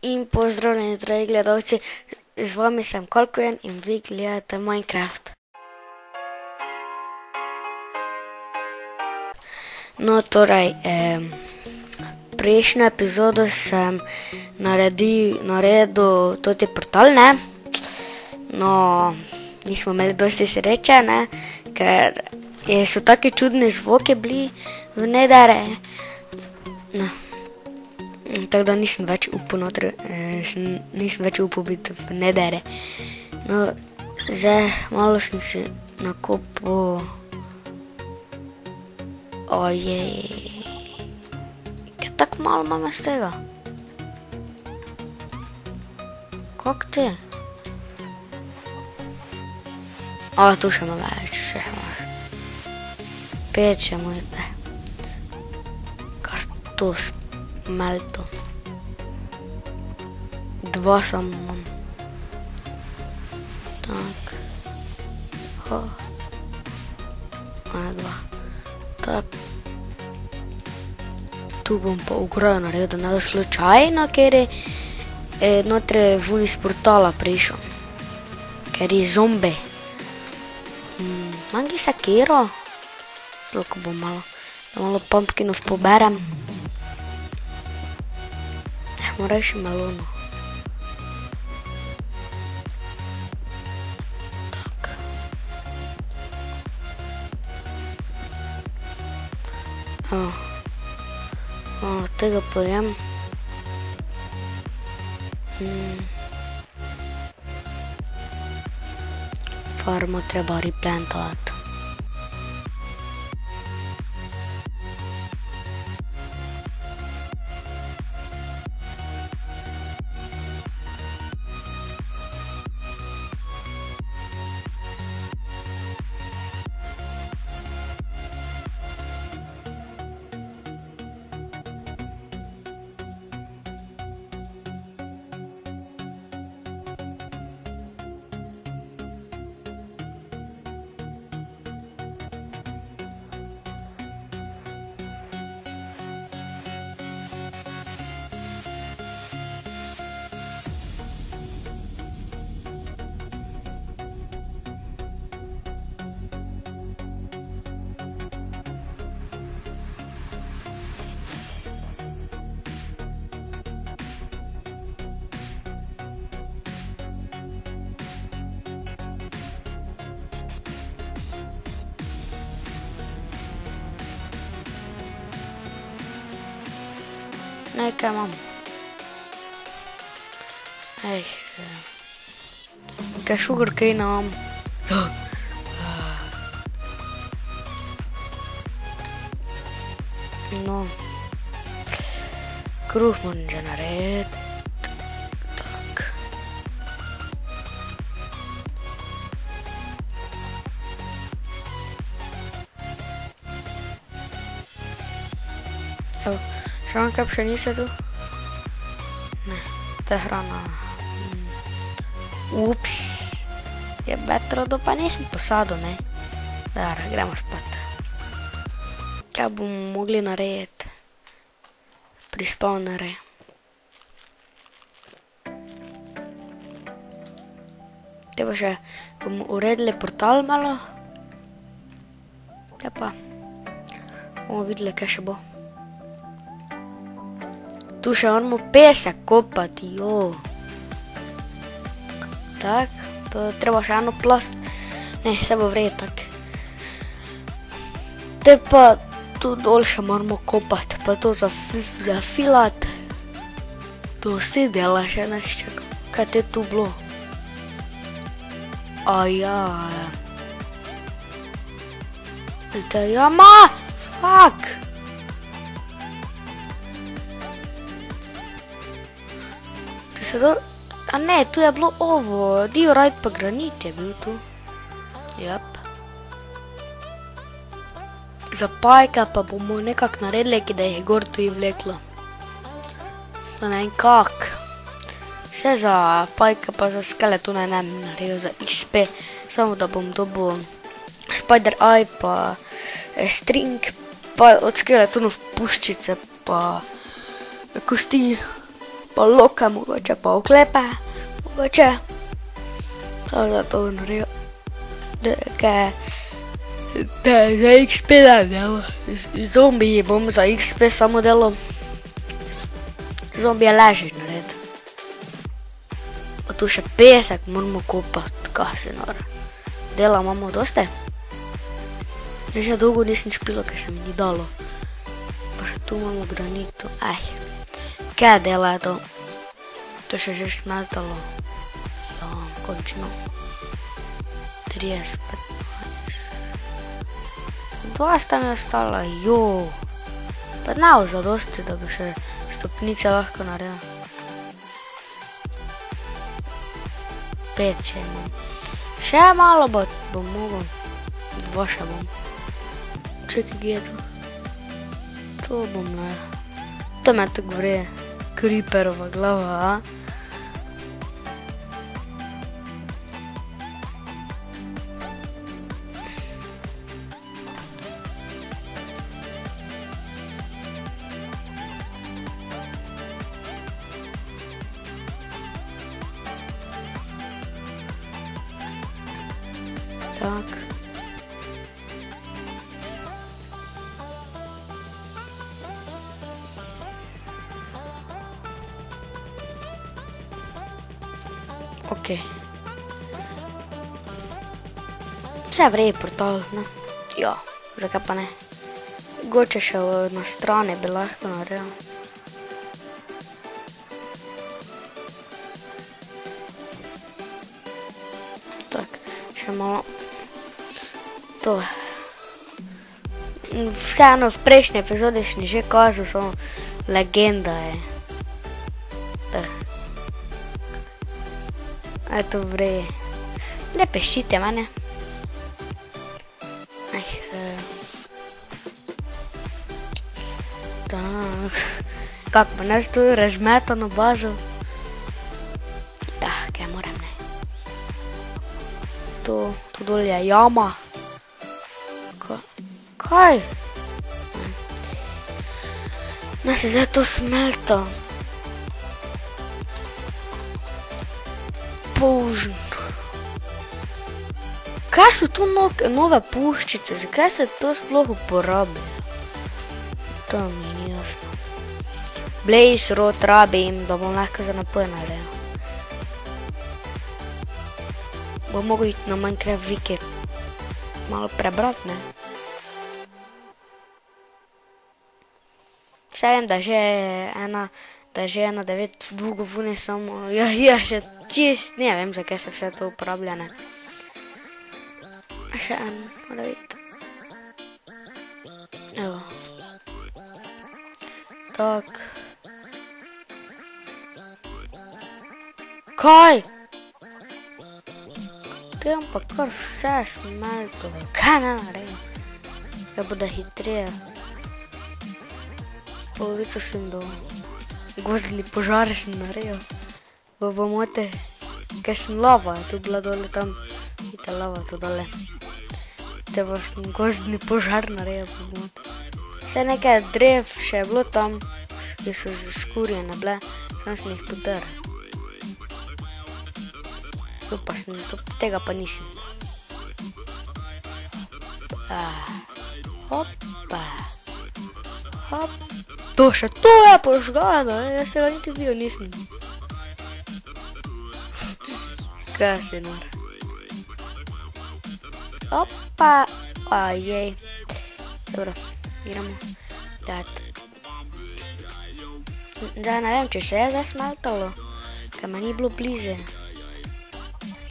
In pozdravljeni, dragi gledalci, z vami sem Kalkojen in vi gledate Minecraft. No, torej, prejšnjo epizodo sem naredil toti portal, ne? No, nismo imeli dosti sreče, ne? Ker so taki čudni zvoki bili v nedere. No. Tako da nisem več upal biti v nedere. No, zdaj malo sem si nakopal. Ojej. Kaj tako malo imam z tega? Kak ti? Tu še ima več, še imaš. 5 še moj, ne. Kar to smelto. 2 samo imam. Tak. 2. Tak. Tu bom pa ograjo naredil, ne slučajno, ker je notri vun iz portala prišel. Ker je zombi. Manjki sekiro. Toliko bom malo pumpkinov poberem. Moram še melono. Tak. Malo tega pojem. Farmo treba replantati. Nekaj imam. Nekaj sugarcane imam. No. Kruh moram že narediti. Tak. Evo. Še vam kaj pšenice tu? Ne, to je hrana. Ups. Je betro, da pa nisem posadil, ne? Dar, gremo spat. Kaj bomo mogli narediti? Pri spawnere. Te pa še bomo uredili portal malo. Te pa bomo videli, kaj še bo. Tu še moramo pesek kopati, jo. Tak, to treba še eno plast. Ne, vse bo vred, tak. Te pa tu dol še moramo kopati, pa to zafilati. Dosti dela še neščega. Kaj te tu bilo? Ja. Vidite, jama! Fuck! A ne, tu je bilo ovo, diorite pa granit je bil tu. Jep. Za pajke pa bomo nekako naredili, da jih gor tu je vleklo. Ne vem kak. Vse za pajke pa za skeletone ne bi naredil za XP. Samo da bom dobil spider eye pa string pa od skeletonov puščice pa kosti. pa loka, mogoče pa oklepe, mogoče. To za to naredil. Kaj za XP da delo. Zombiji bom za XP samo delo. Zombije leži narediti. Pa tu še pesek moramo kopati, kaj se nora. Dela imamo dosti. Že dolgo nisem špilo, kaj se mi ni dalo. Pa še tu imamo granitu. Kaj dela je to? To še že smeltalo. Ja, končno. 30, 15. 20 tam je ostalo, jo. Pa ne bo zadosti, da bi še stopnice lahko naredil. 5 še imam. Še malo bom mogel. 2 še bom. Čekaj, gdje je to? To bom naredil. To me tako vre. Creeperova glava, a? Tak. Ok. Vse vrej portal, ne? Ja, zakaj pa ne? Goče še na strani bi lahko naredil. Tak, še malo. To. Vseeno v prejšnji epizodi sem že kazal, samo legenda je. Eto vrej. Ne peščite mene. Tak. Kako pa nas tu razmetano bazo? Ja, kaj moram ne. Tu dol je jama. Kaj? Ne se zdaj to smelta. Použen. Kaj so tu nove puščice? Zakaj se to sploh uporabi? To mi ni jasno. Blaze rod rabim, da bom lahko za napoj naredil. Bom mogel iti na Minecraft Wiki malo prebrat, ne? Vse vem, da že je ena 9 dolgo vune samo, ja, še čist, ne vem, zakaj se vse to uporablja, ne. Še en, mora biti. Evo. Tak. Kaj? Te imam pa kar vse smelto, kaj ne naredim? Kaj bude hitreje? Polovico sem do gozdni požar sem naredil. V pomote, kaj sem lava, je tu bila dole tam. Vidite lava tu dole. Te pa sem gozdni požar naredil v pomote. Vse nekaj drev še je bilo tam, ki so skurjene bile, sam sem jih podrl. Tu pa sem, tega pa nisem. Hopa. Hop. To še to je požgano, jaz tega niti bil nisem. Kaj si nor. Opa. Ajej. Dobro, gremo gledati. Zdaj ne vem, če se je zdaj smeltalo, ker me ni bilo bliže.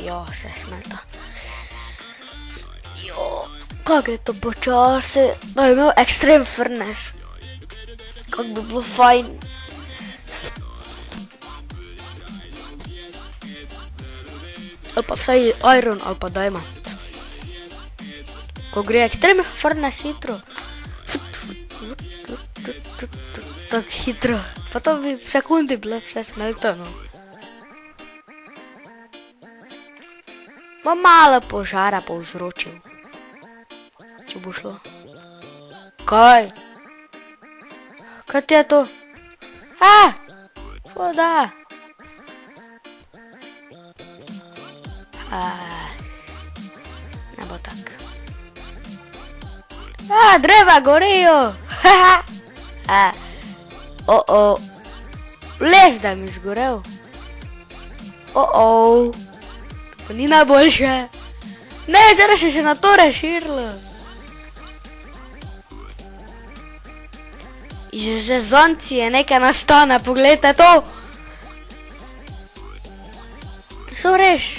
Jo, se je smelta. Jo, kak je to počasi, da bi imel Extreme Furnace. Kak bi bilo fajn. Ali pa vsaj Iron ali pa Diamond. Ko gre Extreme Furnace hitro. Tak hitro. Pa to bi v sekundi bilo vse smeltano. Ma malo požara povzročil. Če bo šlo. Kaj? Kaj ti je to? Voda. Ne bo tak. Dreva gorijo. Les, da mi zgorel. Pa ni najboljše. Ne, zdaj se še na to razširilo. Že z zonci je nekaj nastane, pogledajte to. So reš.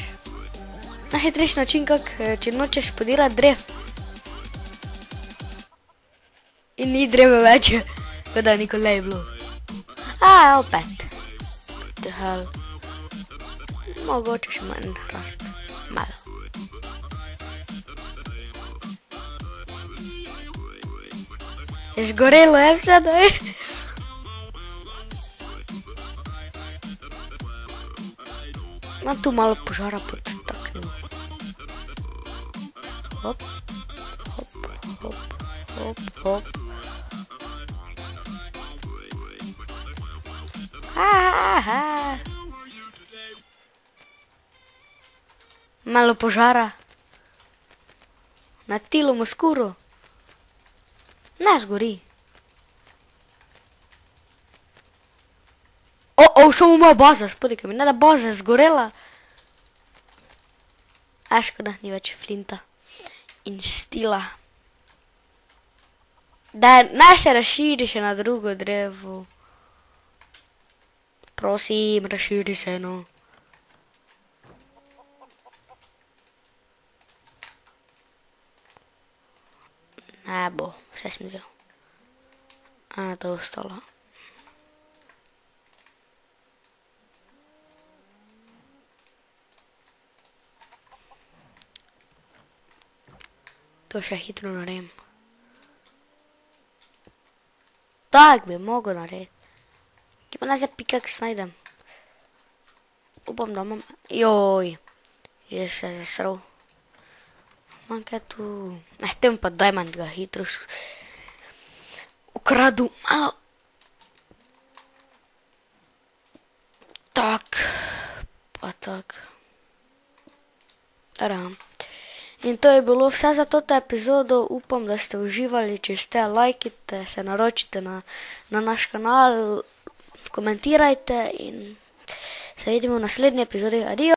Najhitrejši način, če nočeš podirati drev. In ni dreve več, kot da nikoli je bilo. Opet. Tehal. Mogoče še manj rast. Malo. Je zgorelo, je vse, da je. Imam tu malo požara podtaknil. Hop, hop, hop, hop, hop. Malo požara. Na tilom oskuro. Ne zgori. Samo moja baza, spodaj, kaj mi ne da baza je zgorela. Škoda, ni več flinta in stila. Naj se razširi še na drugo drevo. Prosim, razširi se, no. Ne bo, vse sem videl. To je ostalo. To še hitro naredim. Tak bi mogel narediti. Kje pa nazaj pikaks najdem? Upam, da imam... Joj, že se je zasral. Imam kaj tu... tem pa diamond ga hitro ukradu malo. Tak, pa tak. In to je bilo vse za toto epizodo. Upam, da ste uživali. Če ste, lajkite, se naročite na naš kanal, komentirajte in se vidimo v naslednji epizodi. Adijo!